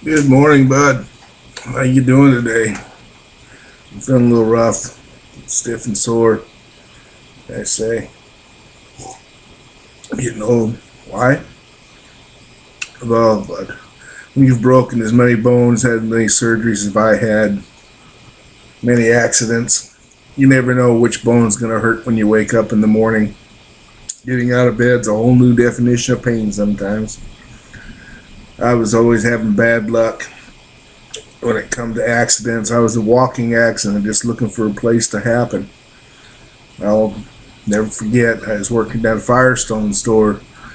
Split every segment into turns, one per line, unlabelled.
Good morning, bud. How you doing today? I'm feeling a little rough, stiff and sore. I say, getting old. Why? Well, but when you've broken as many bones, had many surgeries as I had, many accidents, you never know which bone's gonna hurt when you wake up in the morning. Getting out of bed's a whole new definition of pain sometimes. I was always having bad luck when it come to accidents. I was a walking accident, just looking for a place to happen. I'll never forget, I was working down at Firestone store,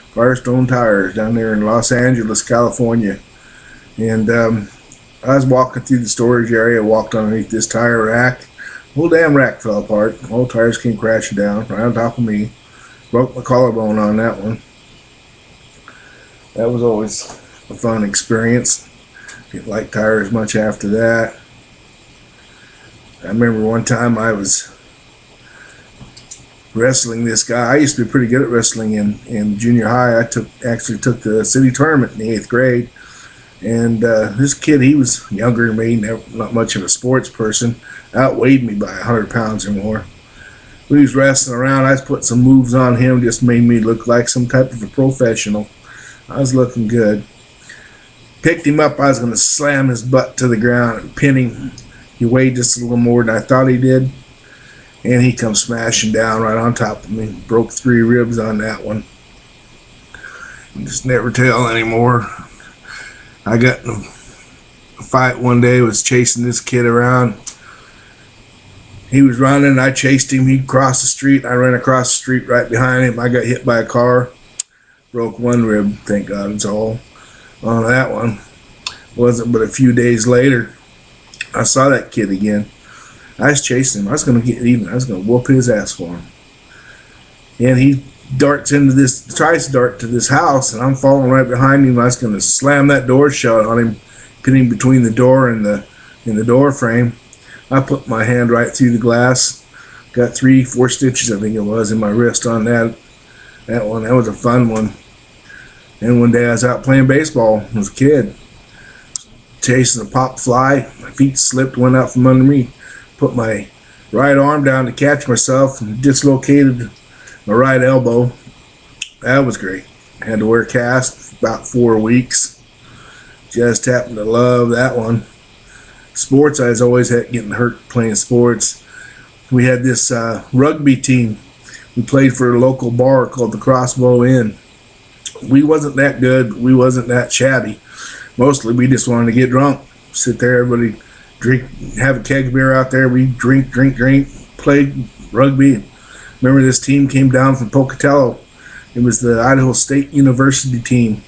Firestone Tires, down there in Los Angeles, California. And I was walking through the storage area, walked underneath this tire rack. The whole damn rack fell apart. The whole tires came crashing down right on top of me. Broke my collarbone on that one. That was always a fun experience. Didn't like tires much after that. I remember one time I was wrestling this guy. I used to be pretty good at wrestling in junior high. I actually took the city tournament in the 8th grade. And this kid, he was younger than me, not much of a sports person, outweighed me by 100 pounds or more. We was wrestling around. I was putting some moves on him, just made me look like some type of a professional. I was looking good. Picked him up. I was going to slam his butt to the ground and pin him. He weighed just a little more than I thought he did. And he comes smashing down right on top of me. Broke 3 ribs on that one. You just never tell anymore. I got in a fight one day, was chasing this kid around. He was running, I chased him. He crossed the street. I ran across the street right behind him. I got hit by a car. Broke 1 rib, thank God it's all on that one. Wasn't but a few days later, I saw that kid again. I was chasing him. I was going to get even. I was going to whoop his ass for him. And he tries to dart to this house, and I'm following right behind him. I was going to slam that door shut on him, pin him between the door and the door frame. I put my hand right through the glass. Got 3-4 stitches, I think it was, in my wrist on that one. That was a fun one. And one day I was out playing baseball as a kid, chasing a pop fly. My feet slipped, went out from under me. Put my right arm down to catch myself and dislocated my right elbow. That was great. I had to wear a cast for about 4 weeks. Just happened to love that one. Sports, I was always getting hurt playing sports. We had this rugby team. We played for a local bar called the Crossbow Inn. We wasn't that good. We wasn't that shabby. Mostly we just wanted to get drunk. Sit there, everybody drink, have a keg of beer out there. We drink, play rugby. Remember, this team came down from Pocatello. It was the Idaho State University team.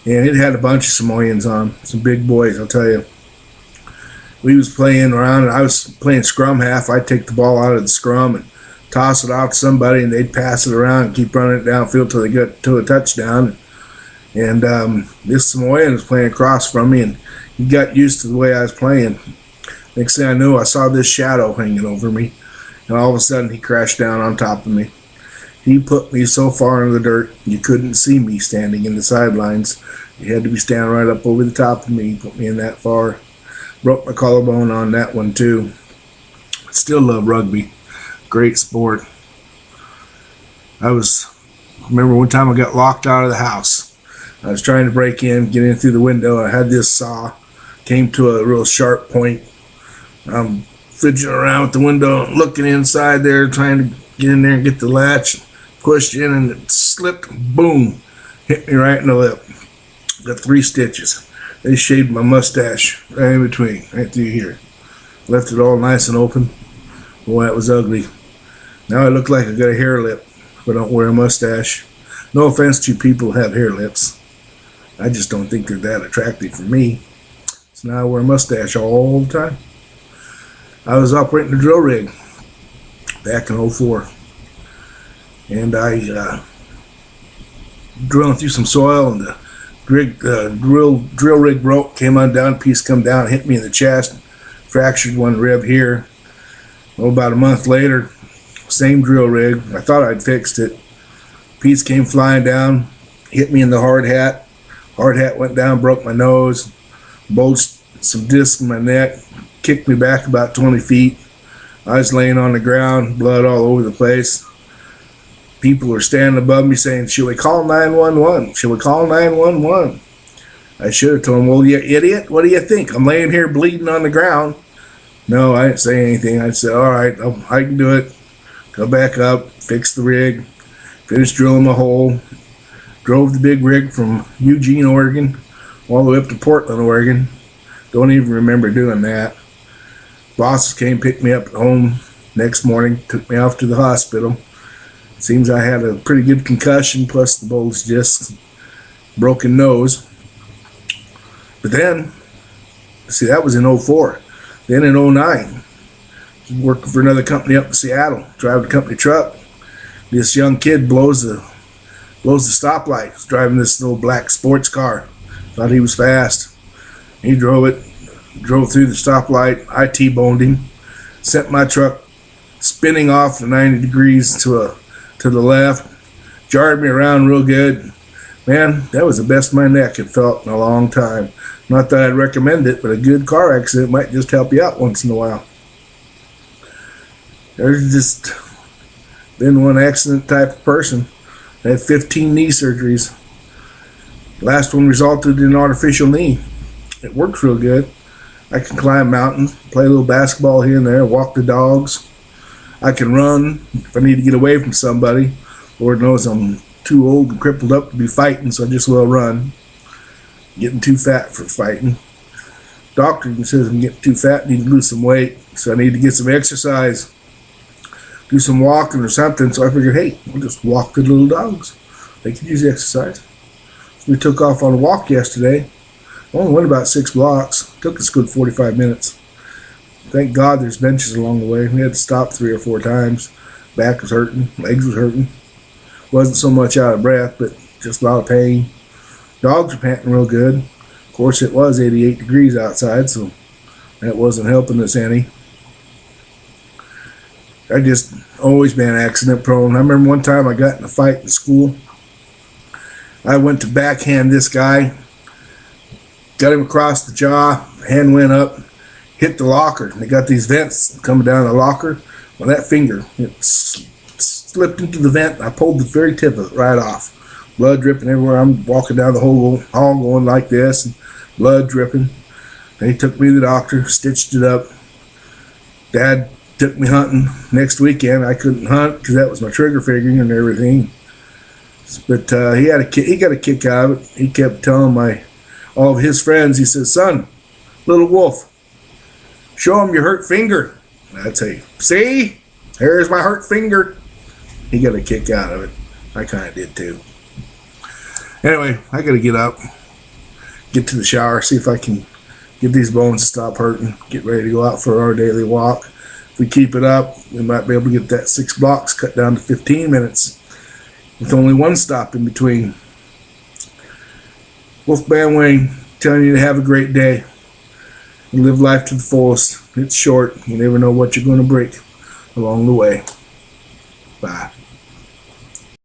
And it had a bunch of Samoans on. Some big boys, I'll tell you. We was playing around, and I was playing scrum half. I'd take the ball out of the scrum and toss it out to somebody, and they'd pass it around and keep running it downfield till they got to a touchdown. And this Samoan was playing across from me, and he got used to the way I was playing. Next thing I knew, I saw this shadow hanging over me, and all of a sudden he crashed down on top of me. He put me so far in the dirt, you couldn't see me standing in the sidelines. You had to be standing right up over the top of me. He put me in that far. Broke my collarbone on that one too. Still love rugby. Great sport. I remember one time I got locked out of the house. I was trying to break in, get in through the window. I had this saw, came to a real sharp point. I'm fidgeting around with the window, looking inside there, trying to get in there and get the latch. Pushed in and it slipped, boom, hit me right in the lip. Got 3 stitches. They shaved my mustache right in between, right through here. Left it all nice and open. Boy, that was ugly. Now I look like I got a hair lip if I don't wear a mustache. No offense to people who have hair lips. I just don't think they're that attractive for me. So now I wear a mustache all the time. I was operating a drill rig back in '04. And I drilling through some soil, and the drill rig broke, came undone, piece come down, hit me in the chest, fractured 1 rib here. Well, about a month later, same drill rig. I thought I'd fixed it. Piece came flying down, hit me in the hard hat. Hard hat went down, broke my nose. bulged some discs in my neck, kicked me back about 20 feet. I was laying on the ground, blood all over the place. People were standing above me saying, "Should we call 911? Should we call 911? I should have told them, "Well, you idiot, what do you think? I'm laying here bleeding on the ground." No, I didn't say anything. I said, "All right, I can do it." Go back up, fix the rig, finished drilling my hole, drove the big rig from Eugene, Oregon, all the way up to Portland, Oregon. Don't even remember doing that. Bosses came, picked me up at home next morning, took me off to the hospital. Seems I had a pretty good concussion, plus the bulged discs, broken nose. But then, see, that was in '04. Then in '09, working for another company up in Seattle, driving a company truck. This young kid blows the stoplight. He's driving this little black sports car. Thought he was fast. He drove through the stoplight. I T-boned him. Sent my truck spinning off the 90 degrees to the left. Jarred me around real good. Man, that was the best my neck had felt in a long time. Not that I'd recommend it, but a good car accident might just help you out once in a while. There's just been one accident type of person. I had 15 knee surgeries. Last one resulted in an artificial knee. It works real good. I can climb mountains, play a little basketball here and there, walk the dogs. I can run if I need to get away from somebody. Lord knows I'm too old and crippled up to be fighting, so I just will run. Getting too fat for fighting. Doctor even says I'm getting too fat, need to lose some weight, so I need to get some exercise, do some walking or something. So I figured, hey, we'll just walk the little dogs. They could use exercise. We took off on a walk yesterday. Only went about 6 blocks. Took us a good 45 minutes. Thank God there's benches along the way. We had to stop 3 or 4 times. Back was hurting, legs was hurting. Wasn't so much out of breath, but just a lot of pain. Dogs were panting real good. Of course, it was 88 degrees outside, so that wasn't helping us any. I just always been accident prone. I remember one time I got in a fight in school. I went to backhand this guy, got him across the jaw, hand went up, hit the locker. They got these vents coming down the locker. Well, that finger, it slipped into the vent. I pulled the very tip of it right off. Blood dripping everywhere. I'm walking down the whole hall going like this, and blood dripping. They took me to the doctor, stitched it up. Dad took me hunting. Next weekend, I couldn't hunt because that was my trigger finger and everything. But he got a kick out of it. He kept telling all of his friends, he says, "Son, little wolf, show him your hurt finger." And I'd say, "See, there's my hurt finger." He got a kick out of it. I kind of did too. Anyway, I got to get up, get to the shower, see if I can get these bones to stop hurting, get ready to go out for our daily walk. If we keep it up, we might be able to get that 6 blocks cut down to 15 minutes with only 1 stop in between. Wolfman Wayne telling you to have a great day and live life to the fullest. It's short. You never know what you're going to break along the way. Bye.